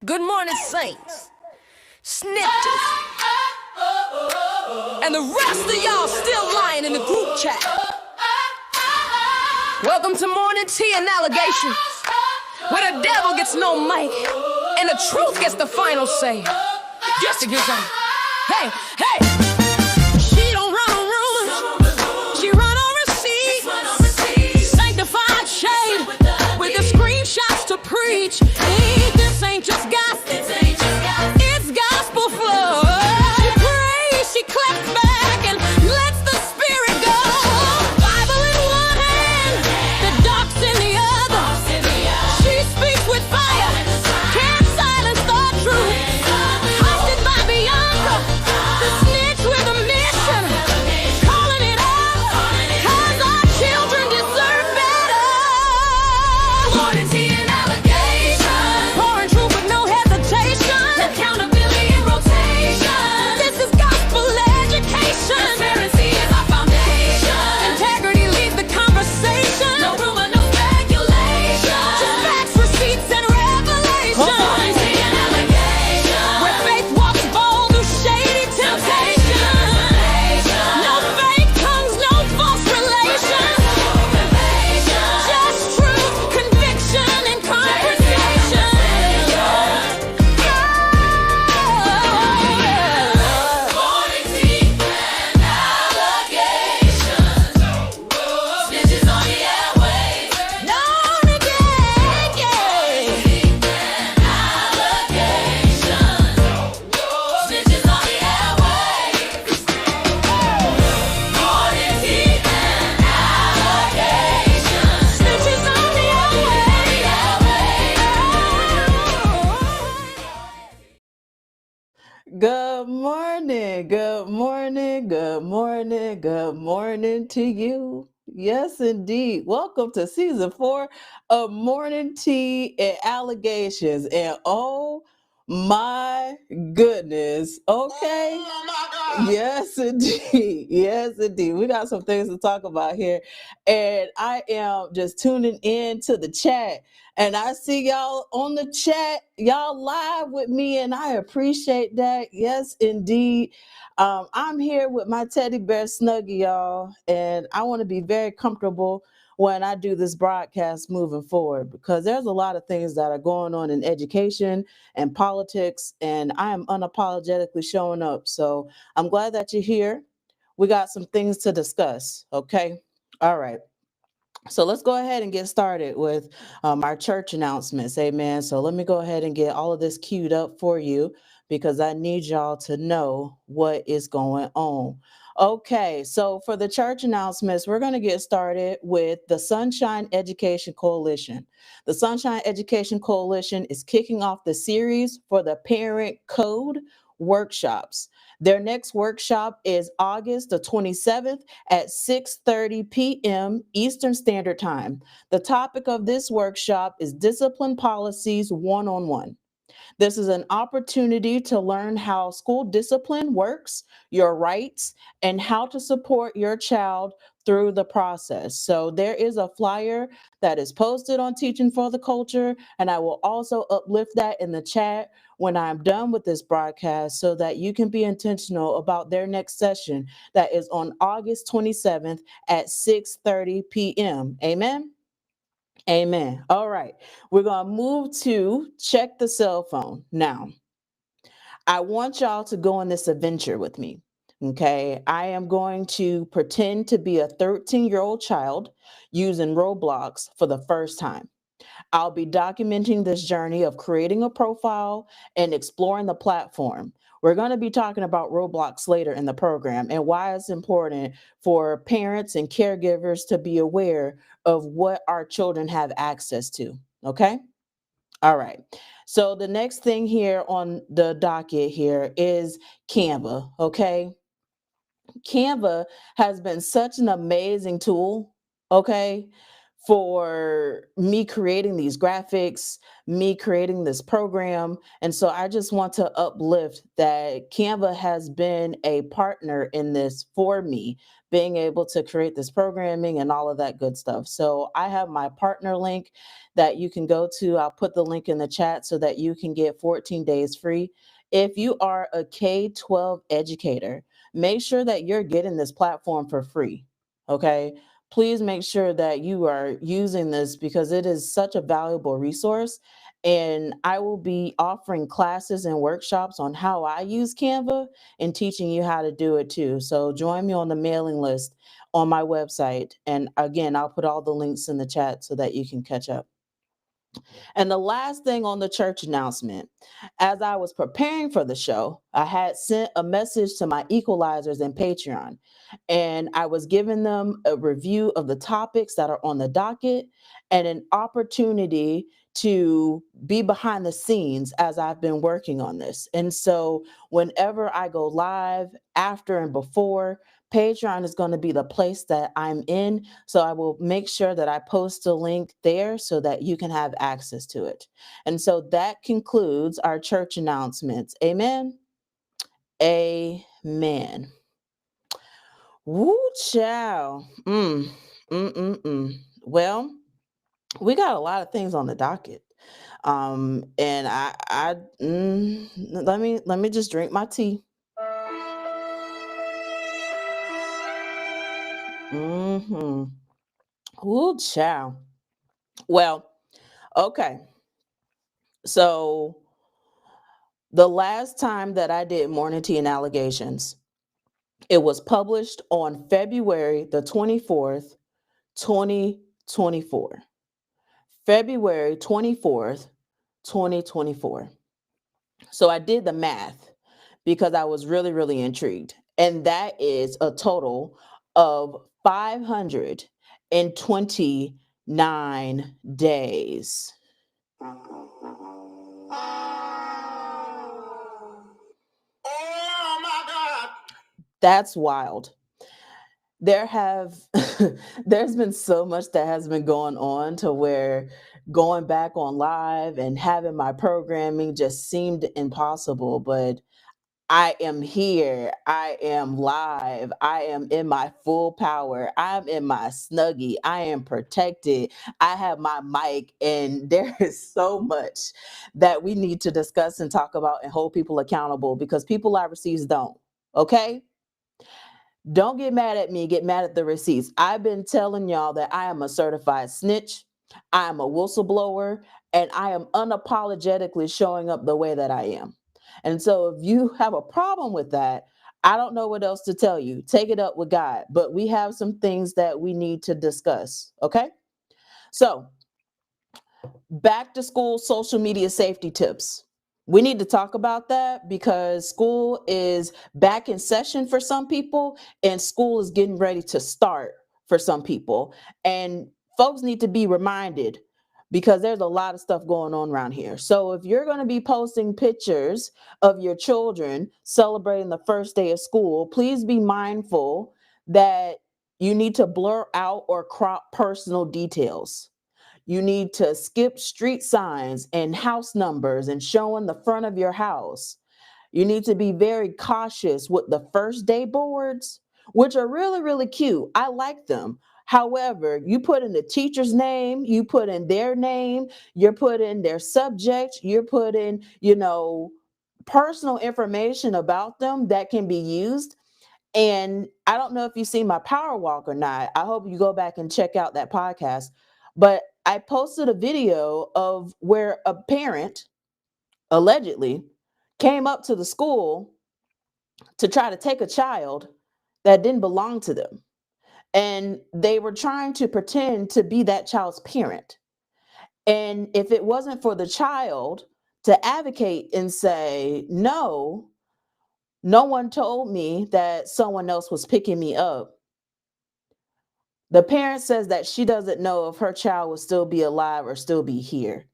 Good morning, saints, snitches, and the rest of y'all still lying in the group chat. Welcome to Morning Tea and Allegations, where the devil gets no mic and the truth gets the final say. Just to get some. Hey, hey! She don't run on rumors, she run on receipts. Sanctified shade with the screenshots to preach. This ain't just gospel, it's gospel flow. She prays, she claps back and lets the spirit go. Bible in one hand, the docs in the other. She speaks with fire, can't silence the truth. Hosted by Bianca, the snitch with a mission, calling it out, cause our children deserve better. Morning tea and allegations, pouring truth with no hesitation. Accountability in rotation. This is gospel education. Transparency is our foundation. Integrity leads the conversation. No rumor, no speculation. Just facts, receipts, and revelation. Morning tea and allegations, where faith walks bold through shady temptation. No fake tongues, no false relations. Just truth, conviction, and conversation. Morning tea and allegations. Snitches on the airwaves. Known again, yeah. Allegations. Snitches on the airwaves. Morning tea and allegations. Snitches on the airwaves. Good morning, good morning, good morning, good morning to you. Yes, indeed. Welcome to season 4 of Morning Tea and Allegations. And oh my goodness, okay. Yes, indeed. Yes, indeed. We got some things to talk about here. And I am just tuning in to the chat. And I see y'all on the chat, y'all live with me, and I appreciate that. Yes, indeed. I'm here with my teddy bear Snuggie, y'all, and I want to be very comfortable when I do this broadcast moving forward, because there's a lot of things that are going on in education and politics, and I am unapologetically showing up. So I'm glad that you're here. We got some things to discuss, okay? All right. So let's go ahead and get started with our church announcements. Amen. So let me go ahead and get all of this queued up for you, because I need y'all to know what is going on. Okay, so for the church announcements, we're going to get started with the Sunshine Education Coalition. The Sunshine Education Coalition is kicking off the series for the Parent Code workshops. Their next workshop is August the 27th at 6:30 p.m. Eastern Standard Time. The topic of this workshop is Discipline Policies One-on-One. This is an opportunity to learn how school discipline works, your rights, and how to support your child through the process. So there is a flyer that is posted on Teaching for the Culture, and I will also uplift that in the chat when I'm done with this broadcast, so that you can be intentional about their next session that is on August 27th at 6:30 p.m. Amen? Amen. All right. We're going to move to check the cell phone. Now, I want y'all to go on this adventure with me. Okay. I am going to pretend to be a 13-year-old child using Roblox for the first time. I'll be documenting this journey of creating a profile and exploring the platform. We're going to be talking about Roblox later in the program and why it's important for parents and caregivers to be aware of what our children have access to. Okay? All right. So the next thing here on the docket here is Canva. Okay? Canva has been such an amazing tool, okay, for me creating these graphics, me creating this program. And so I just want to uplift that Canva has been a partner in this for me, being able to create this programming and all of that good stuff. So I have my partner link that you can go to. I'll put the link in the chat so that you can get 14 days free. If you are a K-12 educator, make sure that you're getting this platform for free. Okay. Please make sure that you are using this because it is such a valuable resource. And I will be offering classes and workshops on how I use Canva and teaching you how to do it too. So join me on the mailing list on my website. And again, I'll put all the links in the chat so that you can catch up. And the last thing on the church announcement, as I was preparing for the show, I had sent a message to my equalizers in Patreon, and I was giving them a review of the topics that are on the docket and an opportunity to be behind the scenes as I've been working on this. And so whenever I go live, after and before, Patreon is going to be the place that I'm in. So I will make sure that I post a link there so that you can have access to it. And so that concludes our church announcements. Amen. Amen. Woo child. Well, we got a lot of things on the docket. And let me just drink my tea. Mm-hmm. Woo child. Well, okay. So the last time that I did Morning Tea and Allegations, it was published on February the 24th, 2024. February 24th, 2024. So I did the math because I was really, really intrigued. And that is a total of 529 days. Oh my God. That's wild. There have there's been so much that has been going on to where going back on live and having my programming just seemed impossible, but I am here. I am live. I am in my full power. I'm in my snuggie. I am protected. I have my mic, and there is so much that we need to discuss and talk about and hold people accountable because people I receipts don't. Okay? Don't get mad at me, get mad at the receipts. I've been telling y'all that I am a certified snitch, I am a whistleblower, and I am unapologetically showing up the way that I am. And so if you have a problem with that, I don't know what else to tell you. Take it up with God. But we have some things that we need to discuss. Okay. So back to school social media safety tips. We need to talk about that because school is back in session for some people and school is getting ready to start for some people. And folks need to be reminded because there's a lot of stuff going on around here. So if you're going to be posting pictures of your children celebrating the first day of school, please be mindful that you need to blur out or crop personal details. You need to skip street signs and house numbers and showing the front of your house. You need to be very cautious with the first day boards, which are really, really cute. I like them. However, you put in the teacher's name, you put in their name, you're putting their subject, you're putting, personal information about them that can be used. And I don't know if you've seen my power walk or not. I hope you go back and check out that podcast. But I posted a video of where a parent allegedly came up to the school to try to take a child that didn't belong to them. And they were trying to pretend to be that child's parent. And if it wasn't for the child to advocate and say, no, no one told me that someone else was picking me up. The parent says that she doesn't know if her child will still be alive or still be here.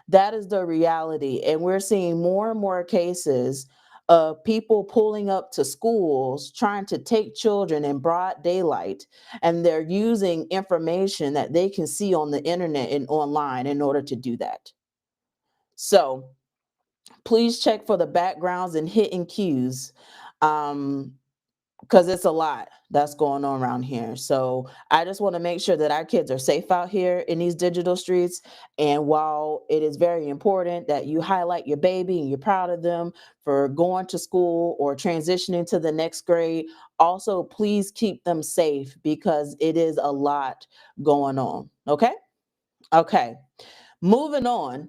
That is the reality. And we're seeing more and more cases of people pulling up to schools trying to take children in broad daylight, and they're using information that they can see on the internet and online in order to do that. So please check for the backgrounds and hidden cues. Because it's a lot that's going on around here. So I just want to make sure that our kids are safe out here in these digital streets. And while it is very important that you highlight your baby and you're proud of them for going to school or transitioning to the next grade, also please keep them safe because it is a lot going on. Okay? Okay. Moving on,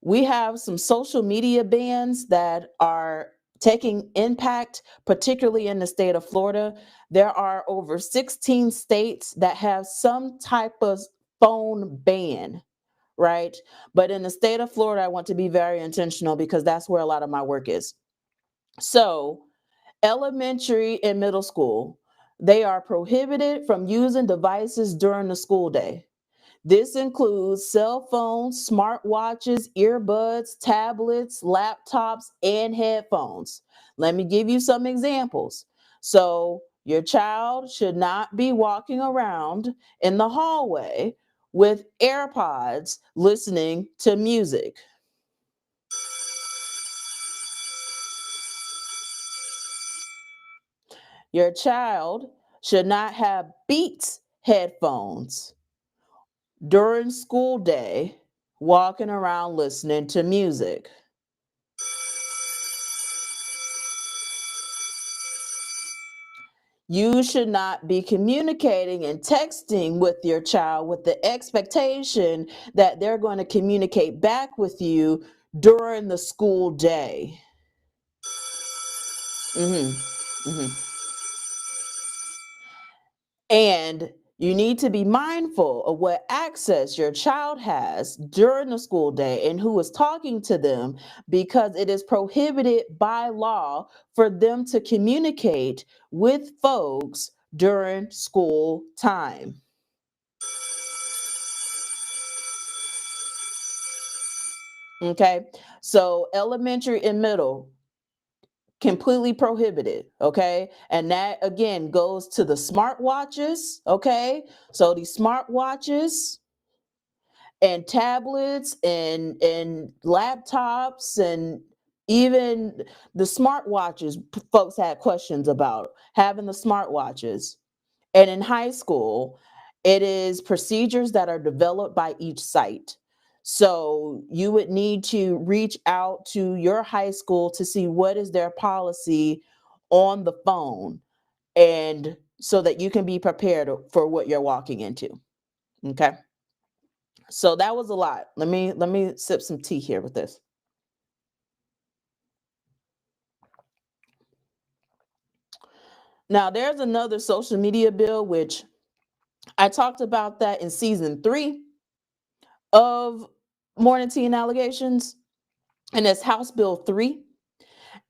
we have some social media bans that are taking impact, particularly in the state of Florida. There are over 16 states that have some type of phone ban, right? But in the state of Florida, I want to be very intentional because that's where a lot of my work is. So, elementary and middle school, they are prohibited from using devices during the school day. This includes cell phones, smartwatches, earbuds, tablets, laptops, and headphones. Let me give you some examples. So, your child should not be walking around in the hallway with AirPods listening to music. Your child should not have Beats headphones during school day walking around listening to music. You should not be communicating and texting with your child with the expectation that they're going to communicate back with you during the school day. Mhm, mhm. And you need to be mindful of what access your child has during the school day and who is talking to them because it is prohibited by law for them to communicate with folks during school time. Okay. So elementary and middle, completely prohibited. Okay. And that again goes to the smartwatches. Okay. So these smartwatches and tablets and laptops and even the smartwatches, folks had questions about having the smartwatches. And in high school, it is procedures that are developed by each site. So you would need to reach out to your high school to see what is their policy on the phone and so that you can be prepared for what you're walking into. Okay. So that was a lot. Let me sip some tea here with this. Now there's another social media bill which I talked about that in season 3 of Morning Tea and Allegations, and it's House Bill 3.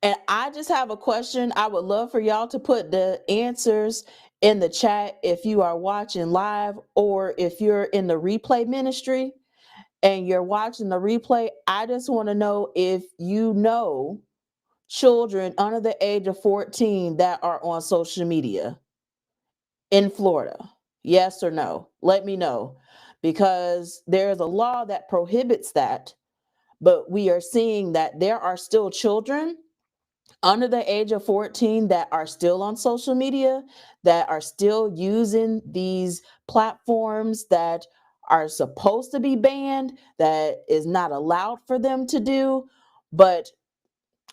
And I just have a question. I would love for y'all to put the answers in the chat if you are watching live or if you're in the replay ministry and you're watching the replay. I just want to know if you know children under the age of 14 that are on social media in Florida. Yes or no? Let me know because there's a law that prohibits that, but we are seeing that there are still children under the age of 14 that are still on social media, that are still using these platforms that are supposed to be banned, that is not allowed for them to do. But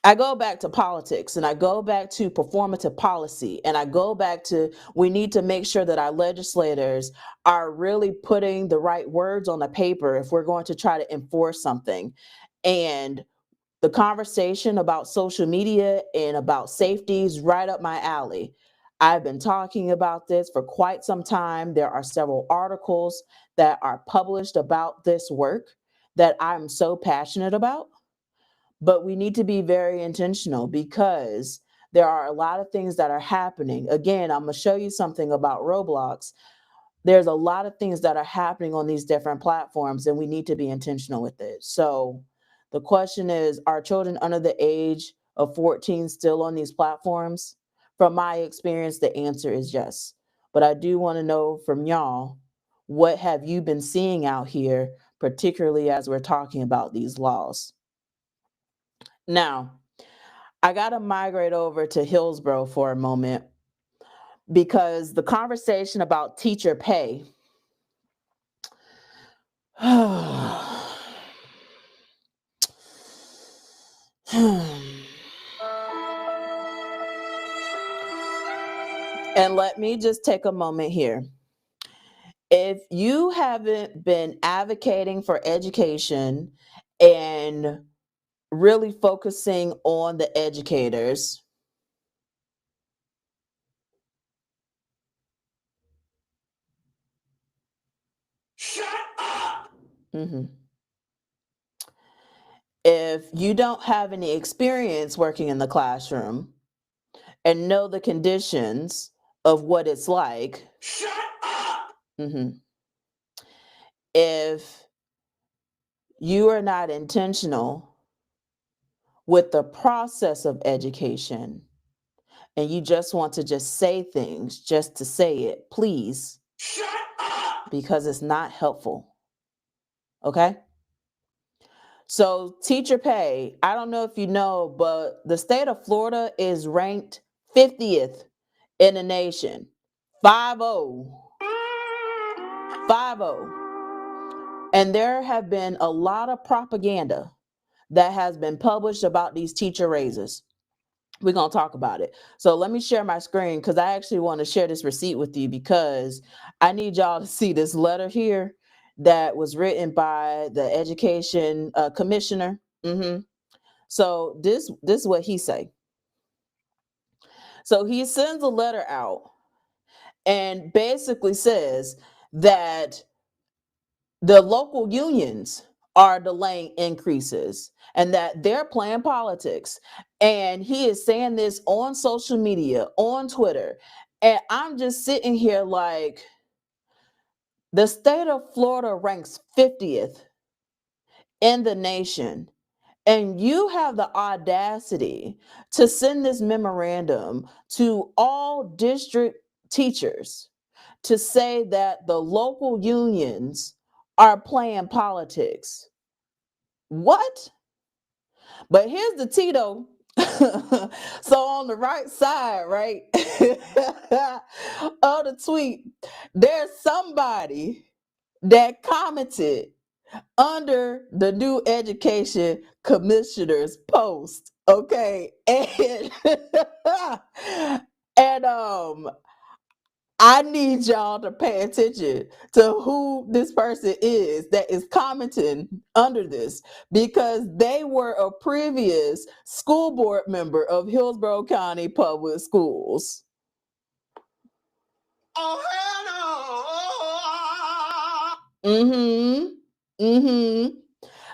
I go back to politics and I go back to performative policy and I go back to we need to make sure that our legislators are really putting the right words on the paper if we're going to try to enforce something. And the conversation about social media and about safety is right up my alley. I've been talking about this for quite some time. There are several articles that are published about this work that I'm so passionate about. But we need to be very intentional because there are a lot of things that are happening. Again, I'm going to show you something about Roblox. There's a lot of things that are happening on these different platforms, and we need to be intentional with it. So the question is, are children under the age of 14 still on these platforms? From my experience, the answer is yes. But I do want to know from y'all, what have you been seeing out here, particularly as we're talking about these laws? Now, I got to migrate over to Hillsborough for a moment because the conversation about teacher pay. And let me just take a moment here. If you haven't been advocating for education and really focusing on the educators, shut up. If you don't have any experience working in the classroom and know the conditions of what it's like, shut up. If you are not intentional with the process of education and you just want to just say things just to say it, please shut up, because it's not helpful. Okay? So teacher pay, I don't know if you know, but the state of Florida is ranked 50th in the nation. 50. 50. And there have been a lot of propaganda that has been published about these teacher raises. We're going to talk about it. So let me share my screen because I actually want to share this receipt with you because I need y'all to see this letter here that was written by the education commissioner. So this is what he say. So he sends a letter out and basically says that the local unions are delaying increases and that they're playing politics. And he is saying this on social media, on Twitter. And I'm just sitting here like, the state of Florida ranks 50th in the nation. And you have the audacity to send this memorandum to all district teachers to say that the local unions are playing politics. What? But here's the Tito. So on the right side, right, of the tweet, there's somebody that commented under the new education commissioner's post. Okay. And I need y'all to pay attention to who this person is that is commenting under this, because they were a previous school board member of Hillsborough County Public Schools. Oh, hell no.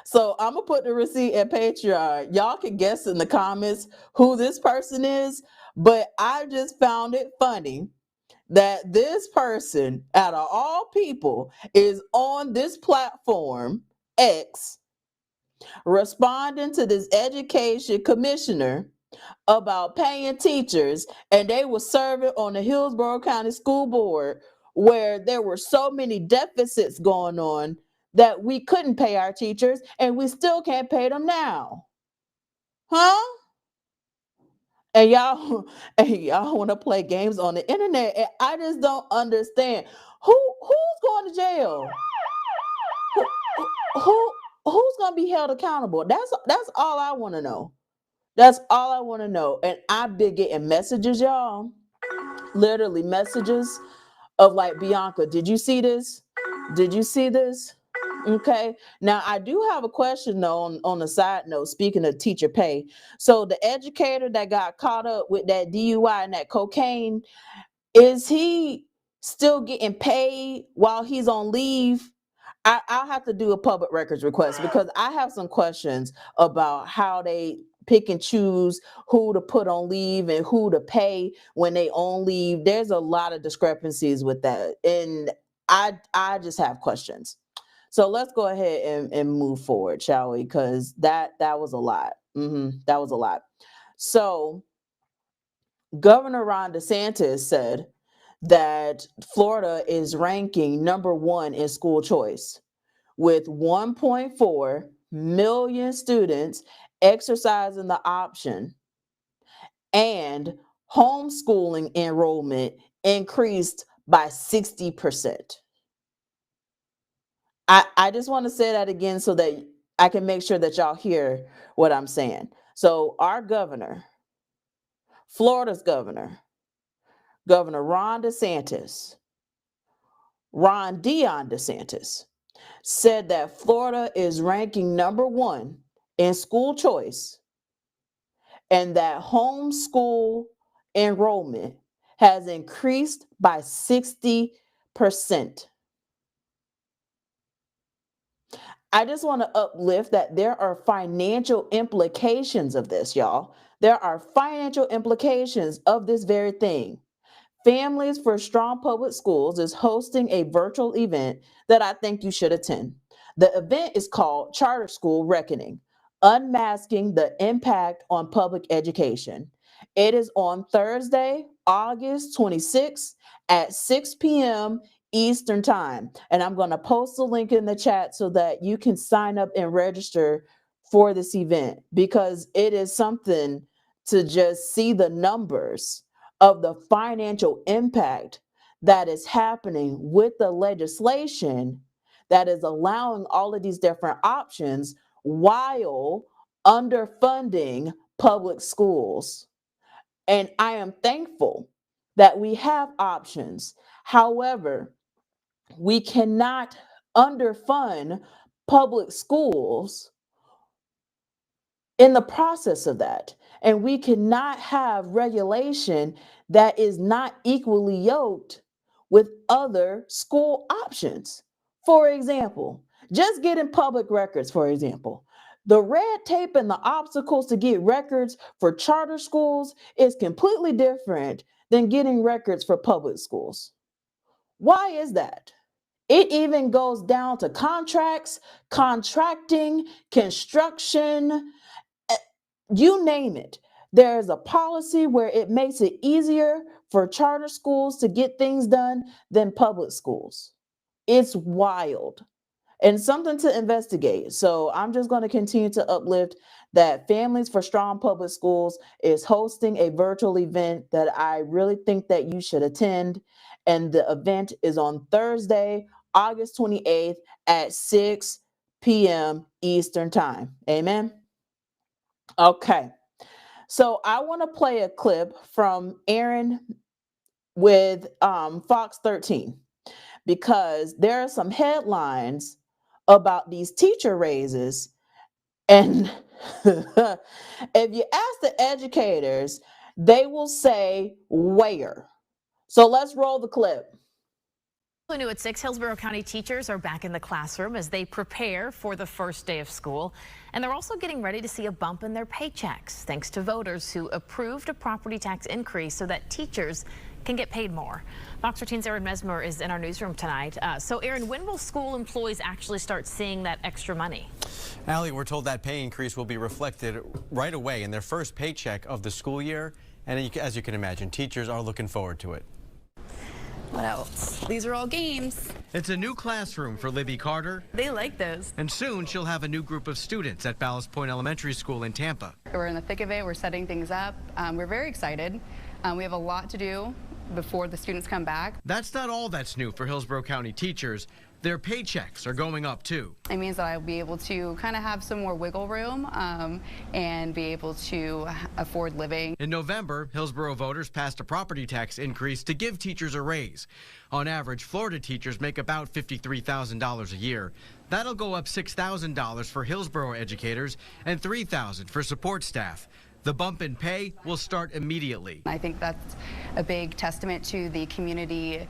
So I'm gonna put the receipt at Patreon. Y'all can guess in the comments who this person is, but I just found it funny that this person, out of all people, is on this platform, X, responding to this education commissioner about paying teachers, and they were serving on the Hillsborough County School Board where there were so many deficits going on that we couldn't pay our teachers, and we still can't pay them now. Huh? And y'all want to play games on the internet, and I just don't understand who's going to jail. Who's going to be held accountable? That's all I want to know. That's all I want to know. And I've been getting messages, y'all. Literally messages of like, Bianca, did you see this? Did you see this? Okay. Now I do have a question though on the side note, speaking of teacher pay. So the educator that got caught up with that DUI and that cocaine, is he still getting paid while he's on leave? I'll have to do a public records request because I have some questions about how they pick and choose who to put on leave and who to pay when they on leave. There's a lot of discrepancies with that. And I just have questions. So let's go ahead and move forward, shall we? Because that was a lot. That was a lot. So Governor Ron DeSantis said that Florida is ranking number 1 in school choice, with 1.4 million students exercising the option, and homeschooling enrollment increased by 60%. I just want to say that again so that I can make sure that y'all hear what I'm saying. So our governor, Florida's governor, Governor Ron DeSantis, Ron Dion DeSantis, said that Florida is ranking number 1 in school choice and that homeschool enrollment has increased by 60%. I just want to uplift that there are financial implications of this, y'all. There are financial implications of this very thing. Families for Strong Public Schools is hosting a virtual event that I think you should attend. The event is called Charter School Reckoning, Unmasking the Impact on Public Education. It is on Thursday, August 26th at 6 p.m. Eastern Time. And I'm going to post the link in the chat so that you can sign up and register for this event, because it is something to just see the numbers of the financial impact that is happening with the legislation that is allowing all of these different options while underfunding public schools. And I am thankful that we have options. However, we cannot underfund public schools in the process of that. And we cannot have regulation that is not equally yoked with other school options. For example, just getting public records, for example. The red tape and the obstacles to get records for charter schools is completely different than getting records for public schools. Why is that? It even goes down to contracts, contracting, construction, you name it. There's a policy where it makes it easier for charter schools to get things done than public schools. It's wild and something to investigate. So I'm just going to continue to uplift that Families for Strong Public Schools is hosting a virtual event that I really think that you should attend. And the event is on Thursday, August 28th at 6 p.m. Eastern Time. Amen. Okay. So I want to play a clip from Aaron with Fox 13, because there are some headlines about these teacher raises. And if you ask the educators, they will say where. So let's roll the clip. New at 6, Hillsborough County teachers are back in the classroom as they prepare for the first day of school. And they're also getting ready to see a bump in their paychecks, thanks to voters who approved a property tax increase so that teachers can get paid more. Fox 13's Aaron Mesmer is in our newsroom tonight. So Aaron, when will school employees actually start seeing that extra money? Allie, we're told that pay increase will be reflected right away in their first paycheck of the school year. And as you can imagine, teachers are looking forward to it. What else? These are all games. It's a new classroom for Libby Carter. They like those. And soon she'll have a new group of students at Ballast Point Elementary School in Tampa. We're in the thick of it. We're setting things up. We're very excited. We have a lot to do before the students come back. That's not all that's new for Hillsborough County teachers. Their paychecks are going up too. It means that I'll be able to kind of have some more wiggle room and be able to afford living. In November, Hillsborough voters passed a property tax increase to give teachers a raise. On average, Florida teachers make about $53,000 a year. That'll go up $6,000 for Hillsborough educators and $3,000 for support staff. The bump in pay will start immediately. I think that's a big testament to the community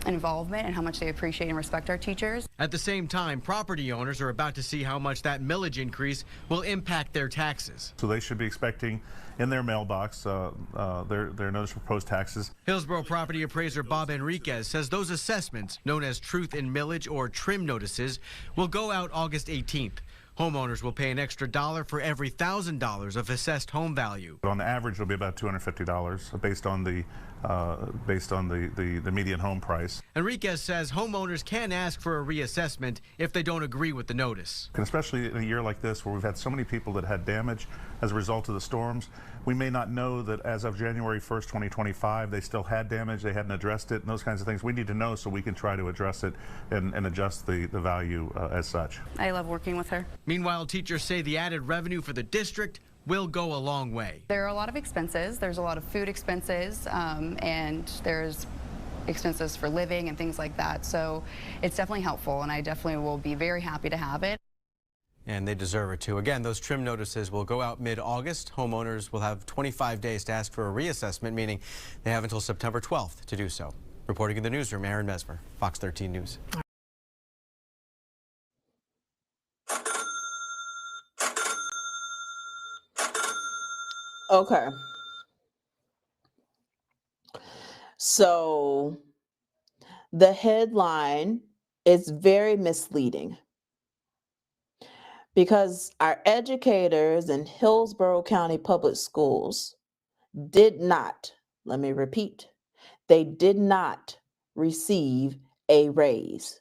involvement and how much they appreciate and respect our teachers. At the same time, property owners are about to see how much that millage increase will impact their taxes. So they should be expecting in their mailbox their notice of proposed taxes. Hillsborough property appraiser Bob Enriquez says those assessments, known as truth in millage or trim notices, will go out August 18th. Homeowners will pay an extra $1 for every $1,000 of assessed home value. But on the average, it'll be about $250 based on the median home price. Enriquez says homeowners can ask for a reassessment if they don't agree with the notice. And especially in a year like this where we've had so many people that had damage as a result of the storms, we may not know that as of January 1st, 2025, they still had damage, they hadn't addressed it, and those kinds of things. We need to know so we can try to address it and adjust the value as such. I love working with her. Meanwhile, teachers say the added revenue for the district will go a long way. There are a lot of expenses. There's a lot of food expenses, and there's expenses for living and things like that. So it's definitely helpful, and I definitely will be very happy to have it. And they deserve it too. Again, those trim notices will go out mid-August. Homeowners will have 25 days to ask for a reassessment, meaning they have until September 12th to do so. Reporting in the newsroom, Aaron Mesmer, Fox 13 News. Okay. So the headline is very misleading because our educators in Hillsborough County Public Schools did not, let me repeat, they did not receive a raise.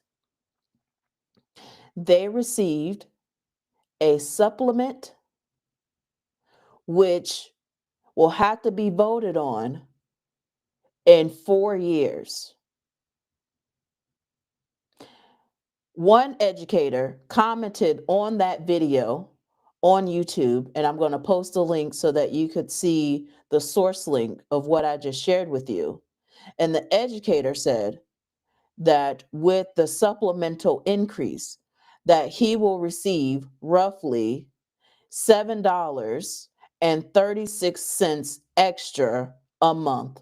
They received a supplement which will have to be voted on in 4 years. One educator commented on that video on YouTube, and I'm going to post a link so that you could see the source link of what I just shared with you. And the educator said that with the supplemental increase, that he will receive roughly $7.36 extra a month.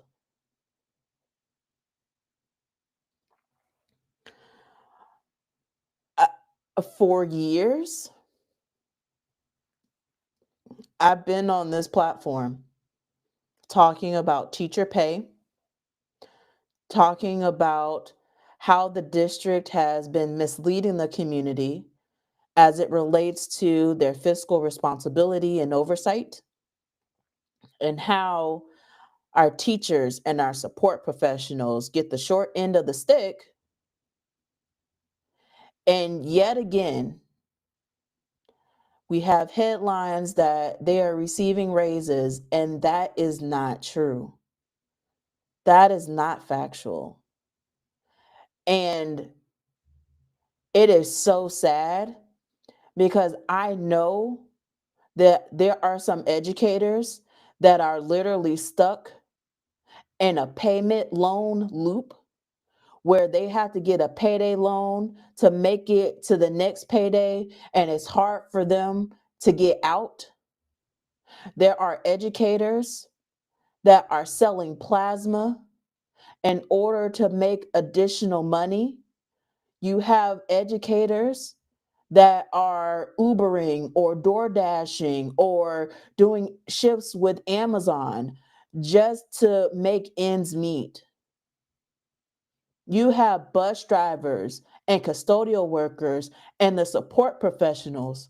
For years, I've been on this platform talking about teacher pay, talking about how the district has been misleading the community as it relates to their fiscal responsibility and oversight, and how our teachers and our support professionals get the short end of the stick. And yet again, we have headlines that they are receiving raises, and that is not true. That is not factual. And it is so sad because I know that there are some educators that are literally stuck in a payment loan loop where they have to get a payday loan to make it to the next payday, and it's hard for them to get out. There are educators that are selling plasma in order to make additional money. You have educators that are Ubering or Door Dashing or doing shifts with Amazon just to make ends meet. You have bus drivers and custodial workers and the support professionals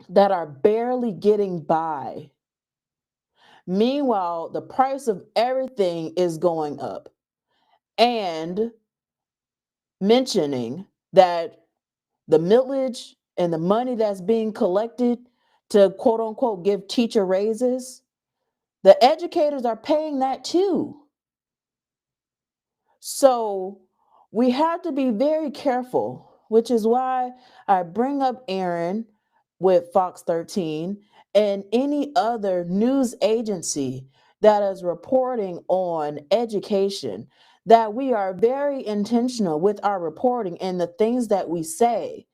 that are barely getting by. Meanwhile, the price of everything is going up. And mentioning that the millage and the money that's being collected to quote unquote give teacher raises, the educators are paying that too. So we have to be very careful, which is why I bring up Aaron with Fox 13 and any other news agency that is reporting on education, that we are very intentional with our reporting and the things that we say,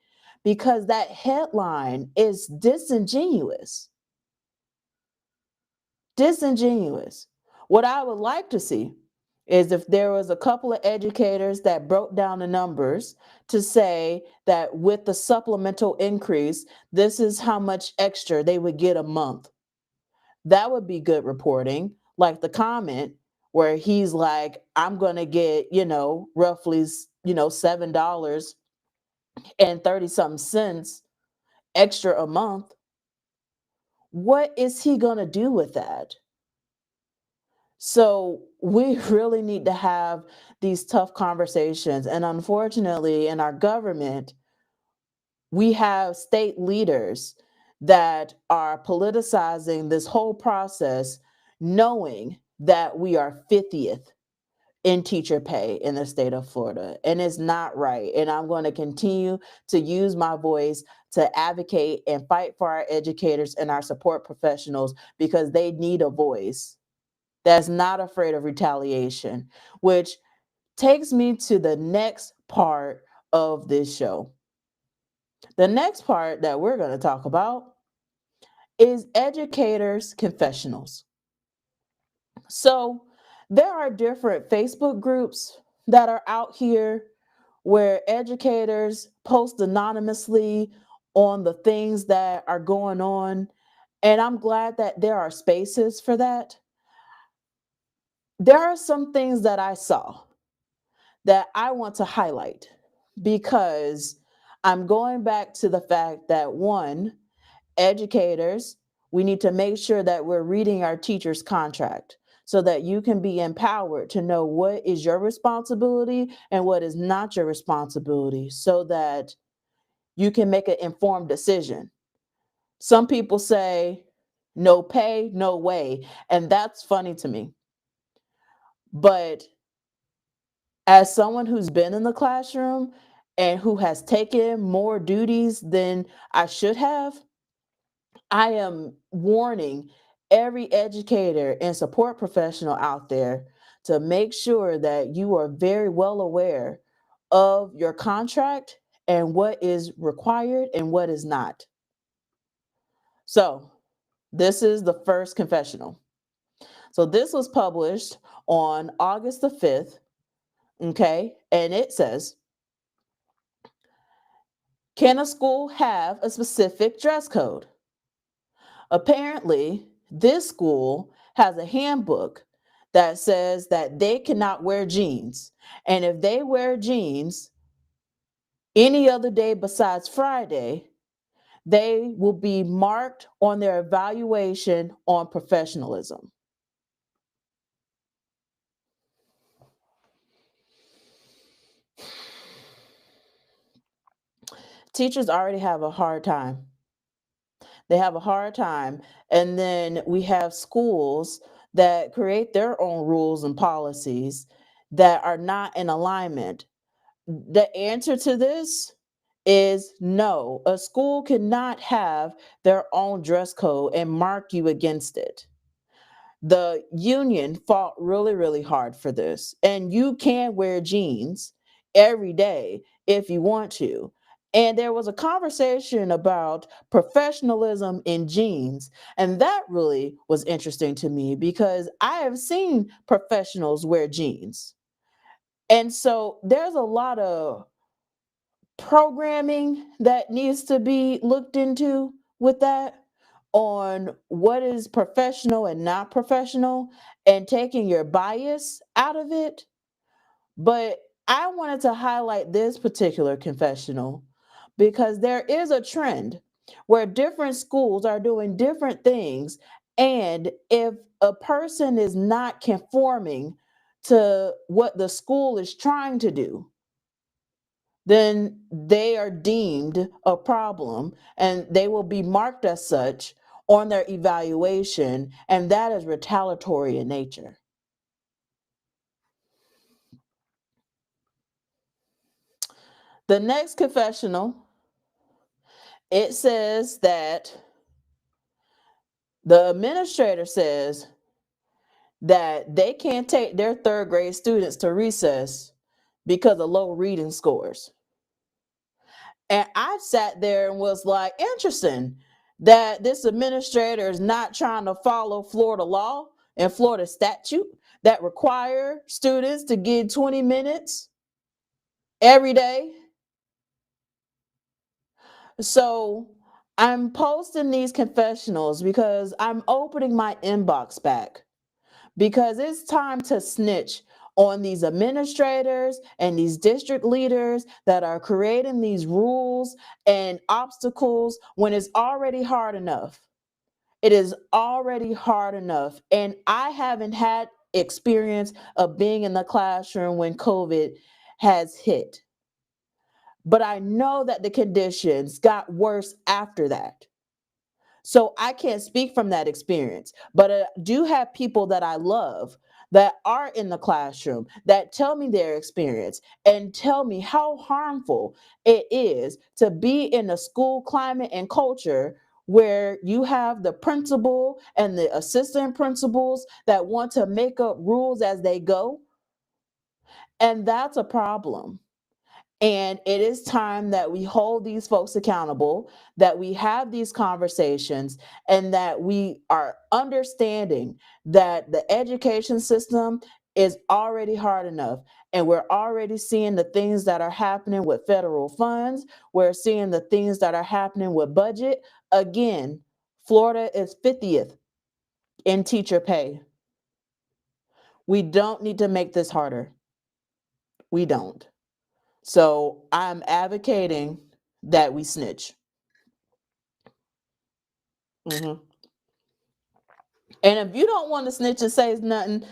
because that headline is disingenuous. Disingenuous. What I would like to see is if there was a couple of educators that broke down the numbers to say that with the supplemental increase, this is how much extra they would get a month. That would be good reporting. Like the comment where he's like, I'm going to get, roughly, $7.30 something extra a month, what is he going to do with that? So we really need to have these tough conversations. And unfortunately, in our government, we have state leaders that are politicizing this whole process, knowing that we are 50th in teacher pay in the state of Florida. And it's not right. And I'm going to continue to use my voice to advocate and fight for our educators and our support professionals because they need a voice that's not afraid of retaliation, which takes me to the next part of this show. The next part that we're going to talk about is educators' confessionals. So, there are different Facebook groups that are out here where educators post anonymously on the things that are going on. And I'm glad that there are spaces for that. There are some things that I saw that I want to highlight because I'm going back to the fact that one, educators, we need to make sure that we're reading our teacher's contract so that you can be empowered to know what is your responsibility and what is not your responsibility so that you can make an informed decision. Some people say, no pay, no way. And that's funny to me. But as someone who's been in the classroom and who has taken more duties than I should have, I am warning every educator and support professional out there to make sure that you are very well aware of your contract and what is required and what is not. So, this is the first confessional. So, this was published on August the 5th, okay? And it says, can a school have a specific dress code? Apparently, this school has a handbook that says that they cannot wear jeans. And if they wear jeans any other day besides Friday, they will be marked on their evaluation on professionalism. Teachers already have a hard time. They have a hard time. And then we have schools that create their own rules and policies that are not in alignment. The answer to this is no. A school cannot have their own dress code and mark you against it. The union fought really, really hard for this. And you can wear jeans every day if you want to. And there was a conversation about professionalism in jeans. And that really was interesting to me because I have seen professionals wear jeans. And so there's a lot of programming that needs to be looked into with that on what is professional and not professional and taking your bias out of it. But I wanted to highlight this particular confessional because there is a trend where different schools are doing different things. And if a person is not conforming to what the school is trying to do, then they are deemed a problem and they will be marked as such on their evaluation, and that is retaliatory in nature. The next confessional, it says that the administrator says that they can't take their third grade students to recess because of low reading scores. And I sat there and was like, interesting that this administrator is not trying to follow Florida law and Florida statute that require students to get 20 minutes every day. So I'm posting these confessionals because I'm opening my inbox back because it's time to snitch on these administrators and these district leaders that are creating these rules and obstacles when it's already hard enough. It is already hard enough. And I haven't had experience of being in the classroom when COVID has hit. But I know that the conditions got worse after that. So I can't speak from that experience, but I do have people that I love that are in the classroom that tell me their experience and tell me how harmful it is to be in a school climate and culture where you have the principal and the assistant principals that want to make up rules as they go. And that's a problem. And it is time that we hold these folks accountable, that we have these conversations, and that we are understanding that the education system is already hard enough. And we're already seeing the things that are happening with federal funds. We're seeing the things that are happening with budget. Again, Florida is 50th in teacher pay. We don't need to make this harder. We don't. So I'm advocating that we snitch. Mhm. And if you don't want to snitch and say nothing,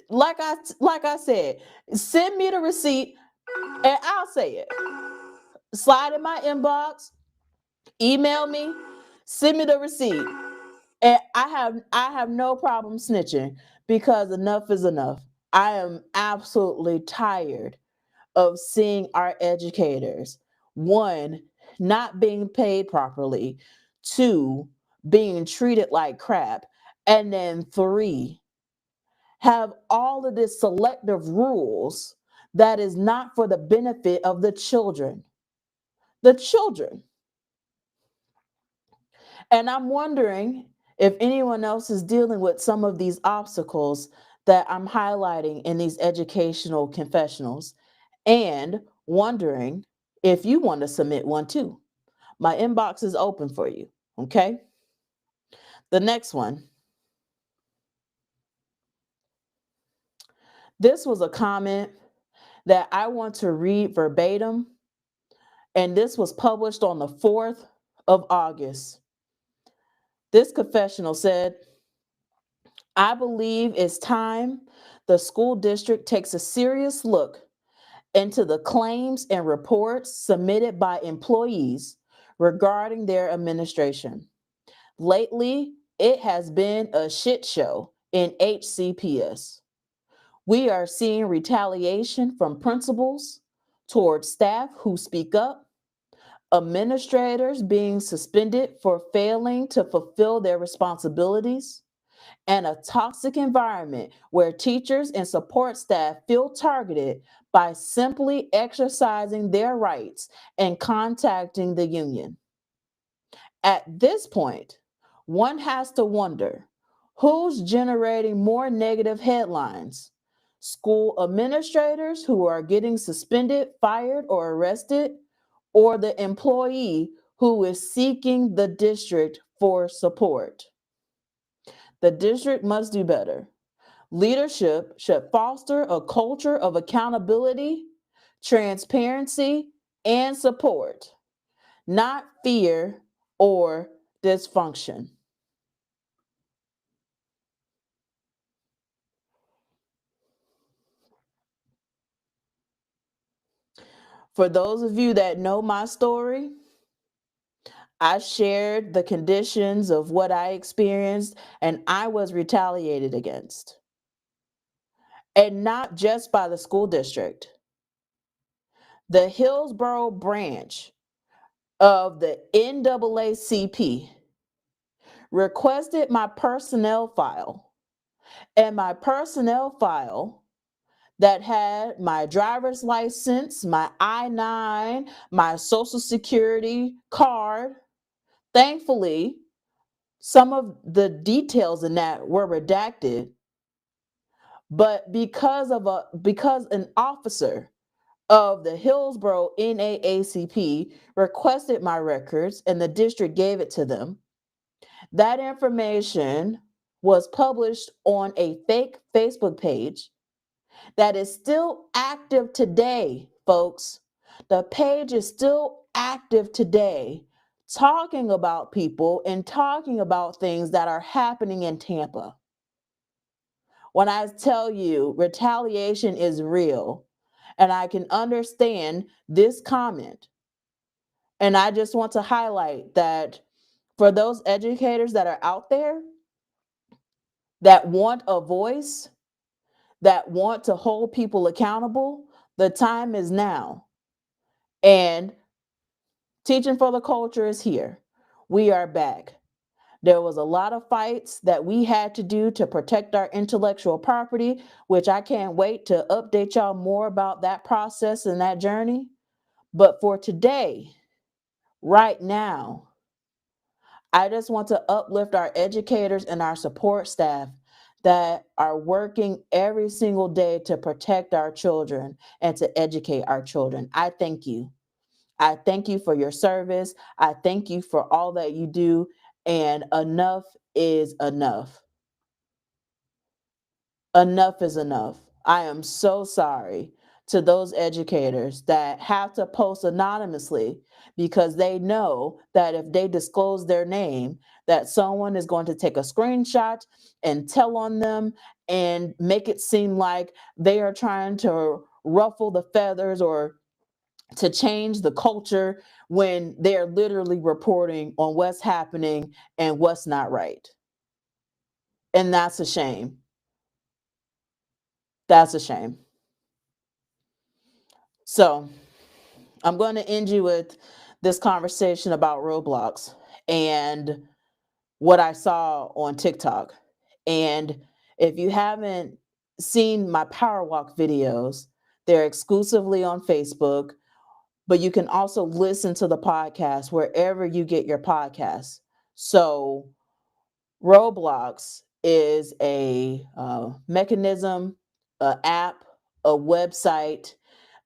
like I said, send me the receipt and I'll say it. Slide in my inbox, email me, send me the receipt. And I have no problem snitching because enough is enough. I am absolutely tired of seeing our educators, one, not being paid properly, two, being treated like crap, and then three, have all of this selective rules that is not for the benefit of the children. The children. And I'm wondering if anyone else is dealing with some of these obstacles that I'm highlighting in these educational confessionals, and wondering if you want to submit one too. My inbox is open for you. Okay. The next one. This was a comment that I want to read verbatim, and this was published on the 4th of August. This confessional said, I believe it's time the school district takes a serious look into the claims and reports submitted by employees regarding their administration. Lately, it has been a shit show in HCPS. We are seeing retaliation from principals towards staff who speak up, administrators being suspended for failing to fulfill their responsibilities, and a toxic environment where teachers and support staff feel targeted by simply exercising their rights and contacting the union. At this point, one has to wonder who's generating more negative headlines? School administrators who are getting suspended, fired, or arrested, or the employee who is seeking the district for support? The district must do better. Leadership should foster a culture of accountability, transparency, and support, not fear or dysfunction. For those of you that know my story, I shared the conditions of what I experienced and I was retaliated against. And not just by the school district. The Hillsborough branch of the NAACP requested my personnel file, and my personnel file that had my driver's license, my I-9, my social security card. Thankfully, some of the details in that were redacted, but because an officer of the Hillsborough NAACP requested my records and the district gave it to them, that information was published on a fake Facebook page, that is still active today, folks. The page is still active today, talking about people and talking about things that are happening in Tampa. When I tell you retaliation is real, and I can understand this comment, and I just want to highlight that for those educators that are out there that want a voice, that want to hold people accountable, the time is now. And Teaching for the Culture is here. We are back. There was a lot of fights that we had to do to protect our intellectual property, which I can't wait to update y'all more about that process and that journey. But for today, right now, I just want to uplift our educators and our support staff that are working every single day to protect our children and to educate our children. I thank you. I thank you for your service. I thank you for all that you do. And enough is enough. Enough is enough. I am so sorry to those educators that have to post anonymously because they know that if they disclose their name, that someone is going to take a screenshot and tell on them and make it seem like they are trying to ruffle the feathers or to change the culture when they're literally reporting on what's happening and what's not right. And that's a shame. That's a shame. So I'm going to end you with this conversation about Roblox and what I saw on TikTok. And if you haven't seen my Power Walk videos, they're exclusively on Facebook, but you can also listen to the podcast wherever you get your podcasts. So Roblox is a mechanism, an app, a website,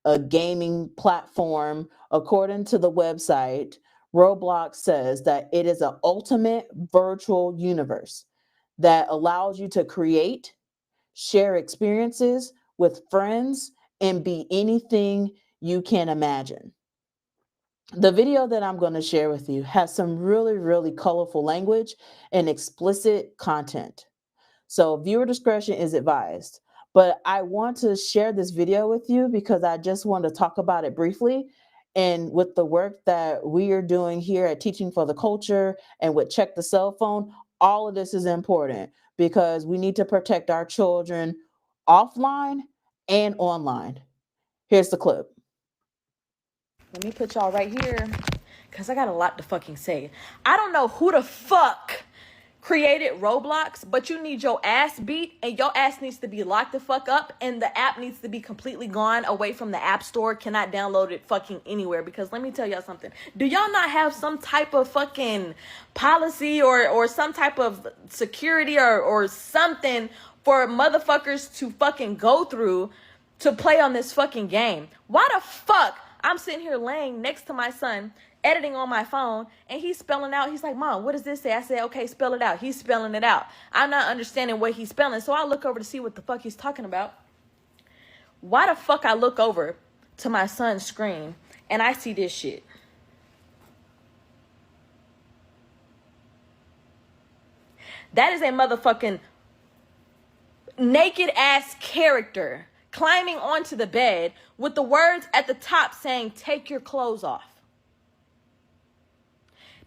a gaming platform. According to the website, Roblox says that it is an ultimate virtual universe that allows you to create, share experiences with friends, and be anything you can imagine. The video that I'm going to share with you has some really, really colorful language and explicit content. So viewer discretion is advised. But I want to share this video with you because I just want to talk about it briefly. And with the work that we are doing here at Teaching for the Culture and with Check the Cell Phone, all of this is important because we need to protect our children offline and online. Here's the clip. Let me put y'all right here because I got a lot to fucking say. I don't know who the fuck created Roblox, but you need your ass beat and your ass needs to be locked the fuck up and the app needs to be completely gone away from the app store. Cannot download it fucking anywhere because let me tell y'all something. Do y'all not have some type of fucking policy or some type of security or something for motherfuckers to fucking go through to play on this fucking game? Why the fuck I'm sitting here laying next to my son, editing on my phone, and he's spelling out. He's like, Mom, what does this say? I said, okay, spell it out. He's spelling it out. I'm not understanding what he's spelling, so I look over to see what the fuck he's talking about. Why the fuck I look over to my son's screen, and I see this shit? That is a motherfucking naked ass character climbing onto the bed with the words at the top saying, take your clothes off.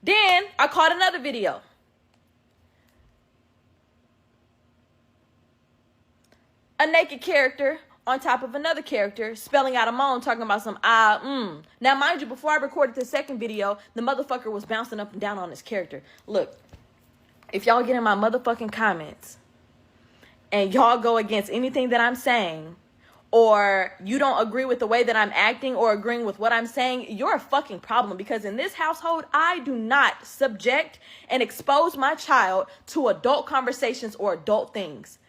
Then I caught another video. A naked character on top of another character spelling out a moan talking about some Now, mind you, before I recorded the second video, the motherfucker was bouncing up and down on his character. Look, if y'all get in my motherfucking comments and y'all go against anything that I'm saying, or you don't agree with the way that I'm acting or agreeing with what I'm saying, you're a fucking problem. Because in this household, I do not subject and expose my child to adult conversations or adult things.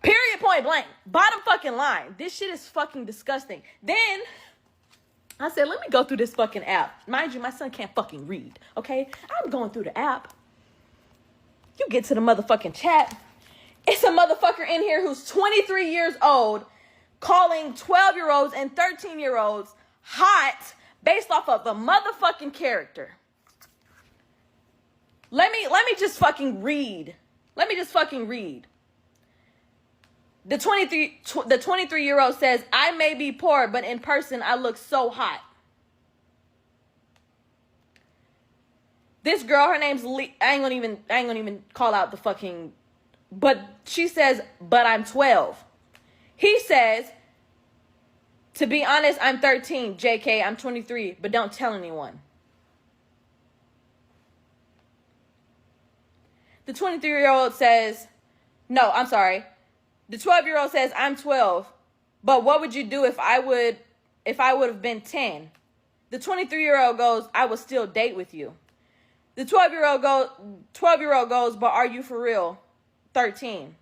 Period, point blank. Bottom fucking line. This shit is fucking disgusting. Then I said, let me go through this fucking app. Mind you, my son can't fucking read, okay? I'm going through the app. You get to the motherfucking chat. It's a motherfucker in here who's 23 years old calling 12-year-olds and 13-year-olds hot based off of a motherfucking character. Let me just fucking read. Let me just fucking read. The 23-year-old says, I may be poor, but in person I look so hot. This girl, her name's Lee. I ain't gonna even call out the fucking, but she says, but I'm 12. He says, to be honest, I'm 13. JK, I'm 23, but don't tell anyone. The 23-year-old says, no, I'm sorry. The 12-year-old says, I'm 12, but what would you do if I would have been 10? The 23-year-old goes, I would still date with you. The 12-year-old goes, but are you for real? 13.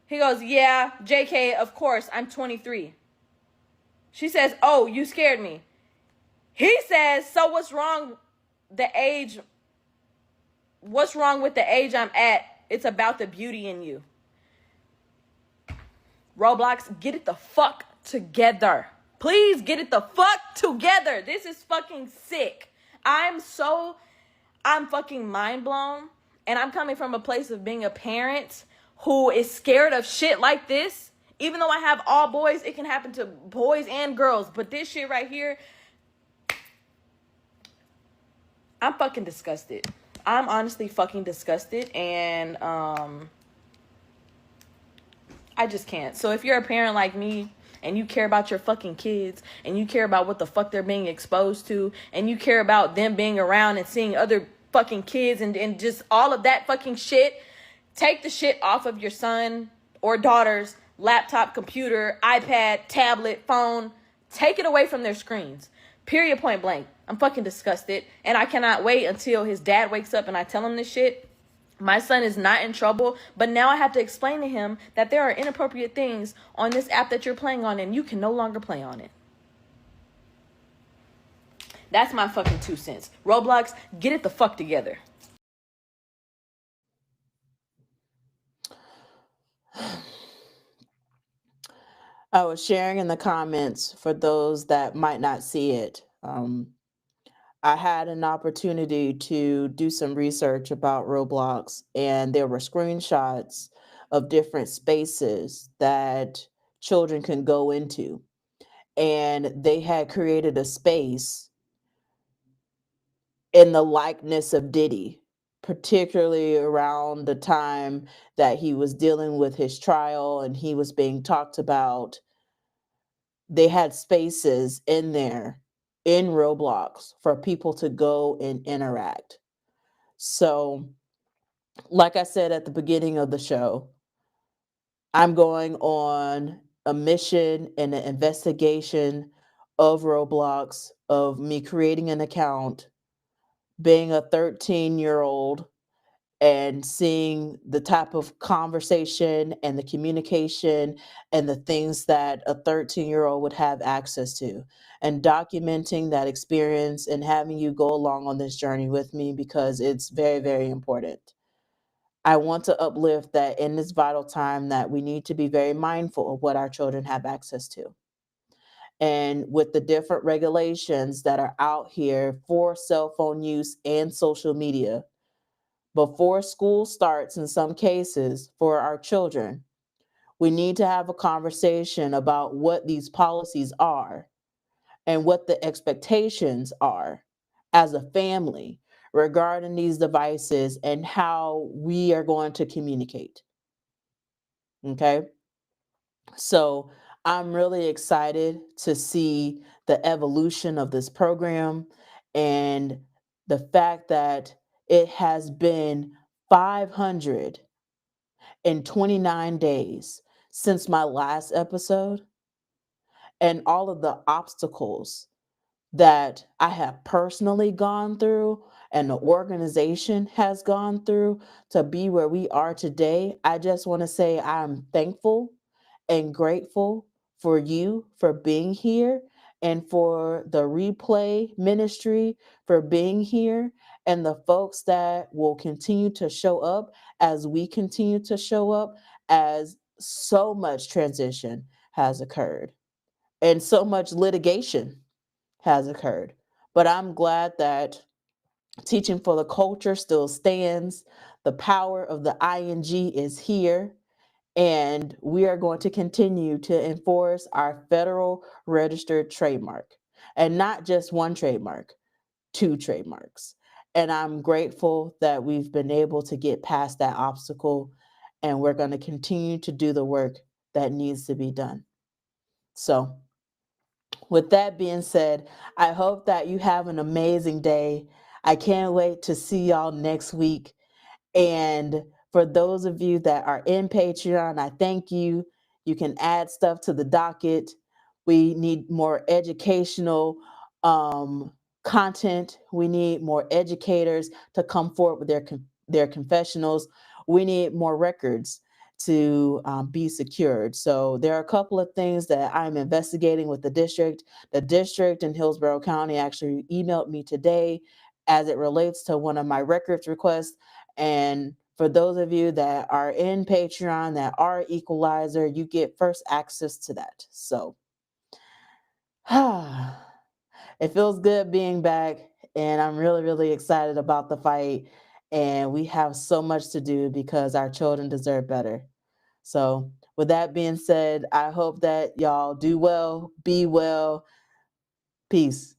He goes, yeah, JK, of course, I'm 23. She says, oh, you scared me. He says, so what's wrong with the age I'm at? It's about the beauty in you. Roblox, get it the fuck together. Please get it the fuck together. This is fucking sick. I'm fucking mind blown. And I'm coming from a place of being a parent who is scared of shit like this. Even though I have all boys, it can happen to boys and girls. But this shit right here, I'm fucking disgusted. I'm honestly fucking disgusted. And I just can't. So if you're a parent like me and you care about your fucking kids and you care about what the fuck they're being exposed to and you care about them being around and seeing other fucking kids and just all of that fucking shit, take the shit off of your son or daughter's laptop, computer, iPad, tablet, phone. Take it away from their screens. Period, point blank. I'm fucking disgusted. And I cannot wait until his dad wakes up and I tell him this shit. My son is not in trouble, but now I have to explain to him that there are inappropriate things on this app that you're playing on and you can no longer play on it. That's my fucking 2 cents. Roblox, get it the fuck together. I was sharing in the comments for those that might not see it. I had an opportunity to do some research about Roblox, and there were screenshots of different spaces that children can go into. And they had created a space in the likeness of Diddy, particularly around the time that he was dealing with his trial and he was being talked about. They had spaces in there in Roblox for people to go and interact. So, like I said at the beginning of the show, I'm going on a mission and an investigation of Roblox, of me creating an account, being a 13-year-old, and seeing the type of conversation and the communication and the things that a 13-year-old would have access to, and documenting that experience and having you go along on this journey with me because it's very, very important. I want to uplift that in this vital time that we need to be very mindful of what our children have access to. And with the different regulations that are out here for cell phone use and social media, before school starts in some cases for our children, we need to have a conversation about what these policies are and what the expectations are as a family regarding these devices and how we are going to communicate. Okay? So I'm really excited to see the evolution of this program and the fact that it has been 529 days since my last episode, and all of the obstacles that I have personally gone through and the organization has gone through to be where we are today. I just want to say I'm thankful and grateful for you for being here, and for the replay ministry for being here, and the folks that will continue to show up as we continue to show up as so much transition has occurred and so much litigation has occurred. But I'm glad that teaching for the culture still stands. The power of the ing is here. And we are going to continue to enforce our federal registered trademark, and not just one trademark, two trademarks. And I'm grateful that we've been able to get past that obstacle, and we're going to continue to do the work that needs to be done. So, with that being said, I hope that you have an amazing day. I can't wait to see y'all next week. And for those of you that are in Patreon, I thank you. You can add stuff to the docket. We need more educational content. We need more educators to come forward with their confessionals. We need more records to be secured. So there are a couple of things that I'm investigating with the district. The district in Hillsborough County actually emailed me today as it relates to one of my records requests. And for those of you that are in Patreon that are Equalizer, you get first access to that. So it feels good being back, and I'm really, really excited about the fight. And we have so much to do because our children deserve better. So with that being said, I hope that y'all do well, be well. Peace.